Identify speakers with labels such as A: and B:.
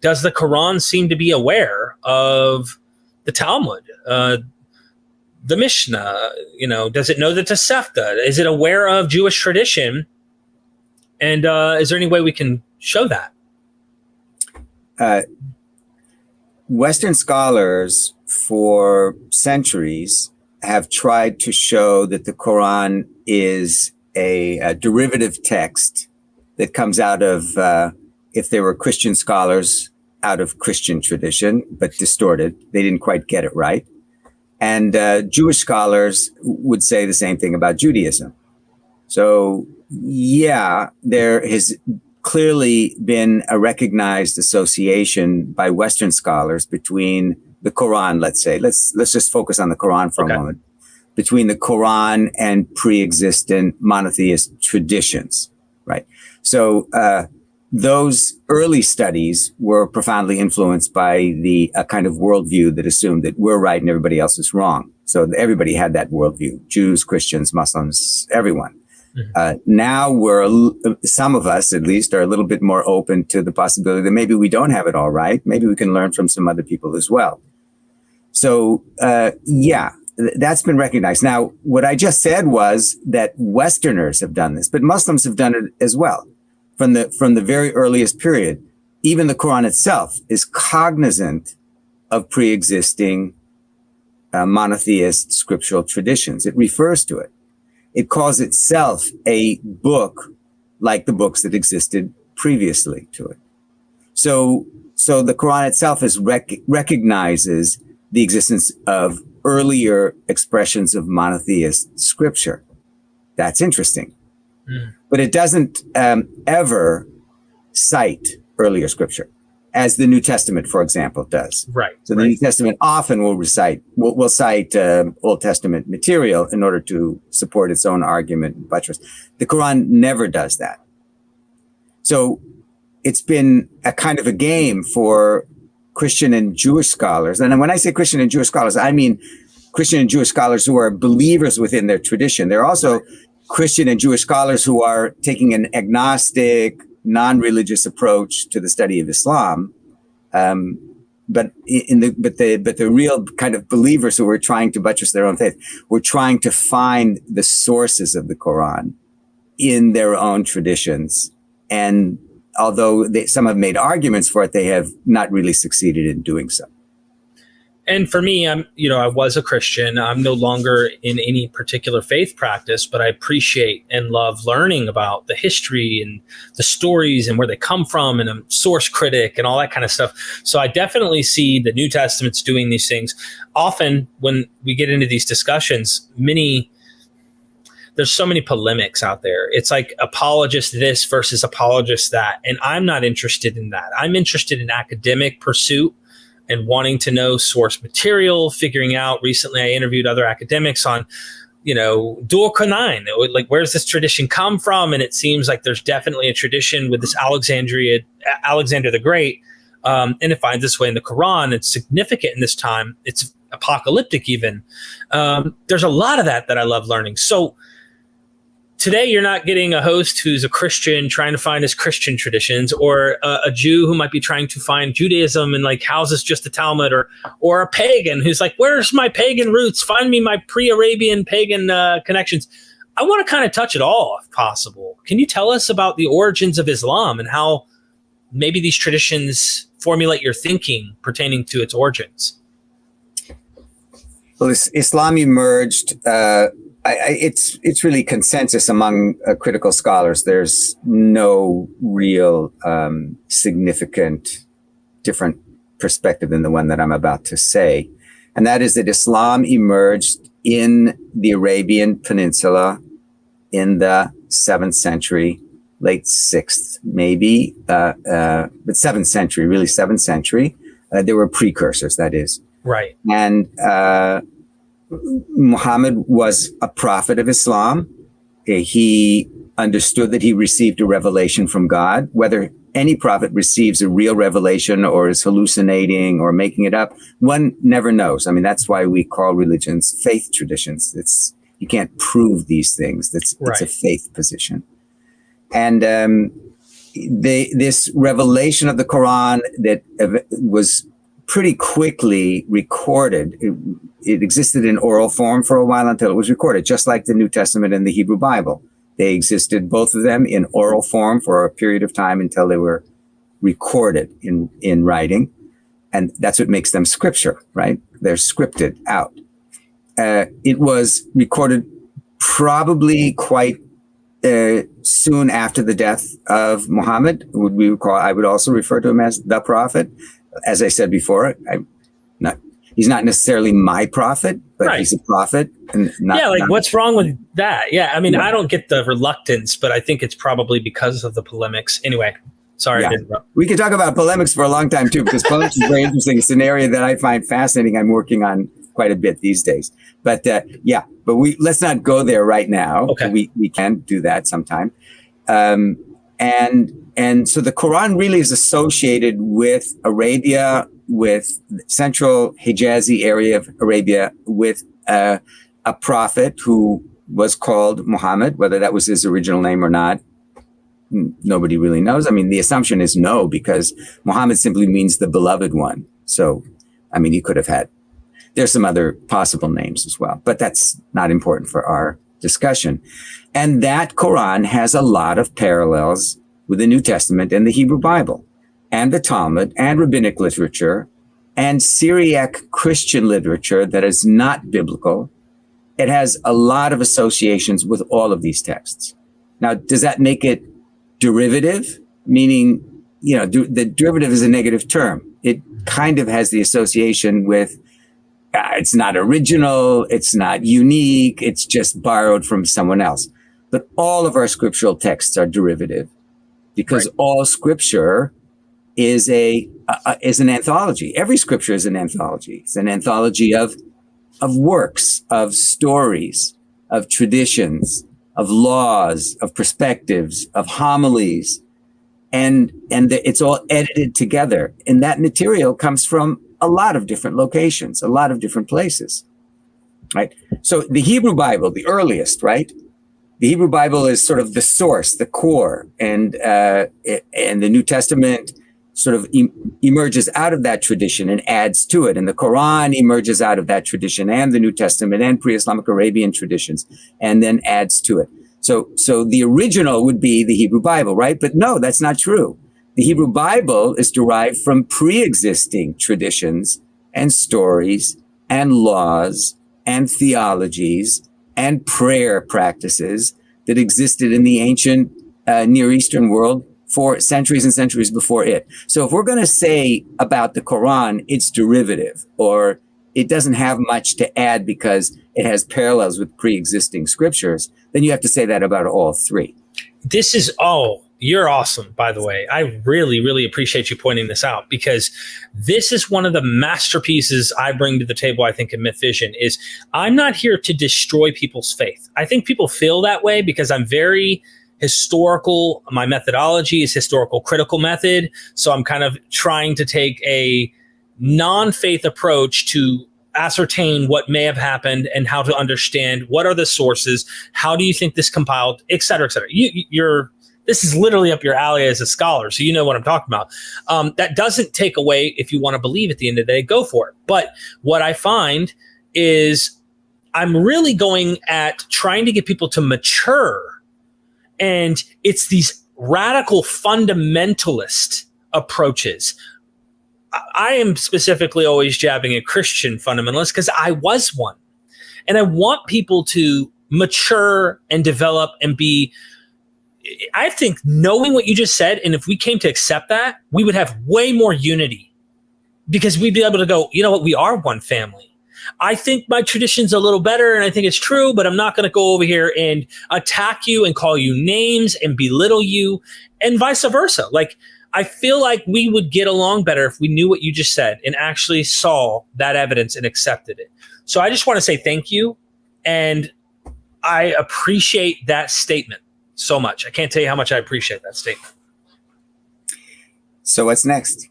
A: does the Quran seem to be aware of the Talmud, the Mishnah? Does it know the Tosefta? Is it aware of Jewish tradition? And is there any way we can show that?
B: Western scholars for centuries have tried to show that the Quran is a derivative text that comes out of, if there were Christian scholars, out of Christian tradition, but distorted. They didn't quite get it right. And Jewish scholars would say the same thing about Judaism. So, yeah, there has clearly been a recognized association by Western scholars between the Quran, let's say. Let's just focus on the Quran for a moment. Between the Quran and pre-existent monotheist traditions, right? So those early studies were profoundly influenced by a kind of worldview that assumed that we're right and everybody else is wrong. So everybody had that worldview: Jews, Christians, Muslims, everyone. Now some of us at least are a little bit more open to the possibility that maybe we don't have it all right. Maybe we can learn from some other people as well. So, that's been recognized. Now, what I just said was that Westerners have done this, but Muslims have done it as well. From the very earliest period, even the Quran itself is cognizant of pre-existing monotheist scriptural traditions. It refers to it. It calls itself a book like the books that existed previously to it. So the Quran itself recognizes the existence of earlier expressions of monotheist scripture. That's interesting. But it doesn't ever cite earlier scripture, as the New Testament, for example, does.
A: Right.
B: So the New Testament often will cite Old Testament material in order to support its own argument and buttress. The Quran never does that. So it's been a kind of a game for Christian and Jewish scholars. And when I say Christian and Jewish scholars, I mean Christian and Jewish scholars who are believers within their tradition. There are also Christian and Jewish scholars who are taking an agnostic, non-religious approach to the study of Islam, but the real kind of believers who were trying to buttress their own faith were trying to find the sources of the Quran in their own traditions. And although some have made arguments for it, they have not really succeeded in doing so.
A: And for me, I was a Christian. I'm no longer in any particular faith practice, but I appreciate and love learning about the history and the stories and where they come from, and I'm source critic and all that kind of stuff. So I definitely see the New Testament's doing these things. Often when we get into these discussions, there's so many polemics out there. It's like apologist this versus apologist that. And I'm not interested in that. I'm interested in academic pursuit and wanting to know source material, figuring out. Recently, I interviewed other academics on, Dur Qur'an, like where's this tradition come from? And it seems like there's definitely a tradition with this Alexander the Great, and it finds its way in the Quran. It's significant in this time. It's apocalyptic even. There's a lot of that I love learning. So today, you're not getting a host who's a Christian trying to find his Christian traditions, or a Jew who might be trying to find Judaism and like, how's this just the Talmud, or a pagan who's like, where's my pagan roots? Find me my pre-Arabian pagan connections. I want to kind of touch it all if possible. Can you tell us about the origins of Islam and how maybe these traditions formulate your thinking pertaining to its origins?
B: Well, Islam emerged it's really consensus among critical scholars. There's no real significant different perspective than the one that I'm about to say. And that is that Islam emerged in the Arabian Peninsula in the 7th century, late 6th, maybe, but 7th century, really 7th century. There were precursors, that is.
A: Right.
B: And Muhammad was a prophet of Islam. He understood that he received a revelation from God. Whether any prophet receives a real revelation or is hallucinating or making it up, one never knows. I mean, that's why we call religions faith traditions. You can't prove these things. It's a faith position. And this revelation of the Quran that was pretty quickly recorded. It existed in oral form for a while until it was recorded, just like the New Testament and the Hebrew Bible. They existed, both of them, in oral form for a period of time until they were recorded in writing. And that's what makes them scripture, right? They're scripted out. It was recorded probably quite soon after the death of Muhammad. I would also refer to him as the prophet. As I said before, he's not necessarily my prophet, but he's a prophet. And
A: what's wrong with that? Yeah, I mean, I don't get the reluctance, but I think it's probably because of the polemics. Anyway, sorry to interrupt.
B: We could talk about polemics for a long time too, because polemics is very interesting. It's an area that I find fascinating. I'm working on quite a bit these days. But let's not go there right now.
A: Okay.
B: We can do that sometime. And so the Quran really is associated with Arabia, with central Hijazi area of Arabia, with a prophet who was called Muhammad. Whether that was his original name or not, nobody really knows. I mean, the assumption is no, because Muhammad simply means the beloved one. So, I mean, he could have had, there's some other possible names as well, but that's not important for our discussion. And that Quran has a lot of parallels with the New Testament and the Hebrew Bible and the Talmud and rabbinic literature and Syriac Christian literature that is not biblical. It has a lot of associations with all of these texts. Now, does that make it derivative? Meaning, the derivative is a negative term. It kind of has the association with it's not original, it's not unique, it's just borrowed from someone else. But all of our scriptural texts are derivative, because all scripture is an anthology. Every scripture is an anthology. It's an anthology of works, of stories, of traditions, of laws, of perspectives, of homilies, and it's all edited together. And that material comes from a lot of different locations, a lot of different places, right? So the Hebrew Bible, the earliest, right? The Hebrew Bible is sort of the source, the core, and the New Testament sort of emerges out of that tradition and adds to it. And the Quran emerges out of that tradition and the New Testament and pre-Islamic Arabian traditions, and then adds to it. So the original would be the Hebrew Bible, right? But no, that's not true. The Hebrew Bible is derived from pre-existing traditions and stories and laws and theologies and prayer practices that existed in the ancient Near Eastern world for centuries and centuries before it. So if we're going to say about the Quran, it's derivative, or it doesn't have much to add because it has parallels with pre-existing scriptures, then you have to say that about all three.
A: You're awesome, by the way. I really, really appreciate you pointing this out, because this is one of the masterpieces I bring to the table, I think, in Myth Vision, is I'm not here to destroy people's faith. I think people feel that way because I'm very historical. My methodology is historical critical method. So I'm kind of trying to take a non-faith approach to ascertain what may have happened and how to understand what are the sources, how do you think this compiled, et cetera, et cetera. This is literally up your alley as a scholar, so you know what I'm talking about. That doesn't take away, if you want to believe at the end of the day, go for it. But what I find is I'm really going at trying to get people to mature. And it's these radical fundamentalist approaches. I am specifically always jabbing at Christian fundamentalists because I was one. And I want people to mature and develop and be, I think, knowing what you just said, and if we came to accept that, we would have way more unity, because we'd be able to go, you know what, we are one family. I think my tradition's a little better and I think it's true, but I'm not going to go over here and attack you and call you names and belittle you, and vice versa. Like, I feel like we would get along better if we knew what you just said and actually saw that evidence and accepted it. So I just want to say thank you. And I appreciate that statement so much. I can't tell you how much I appreciate that statement.
B: So what's next?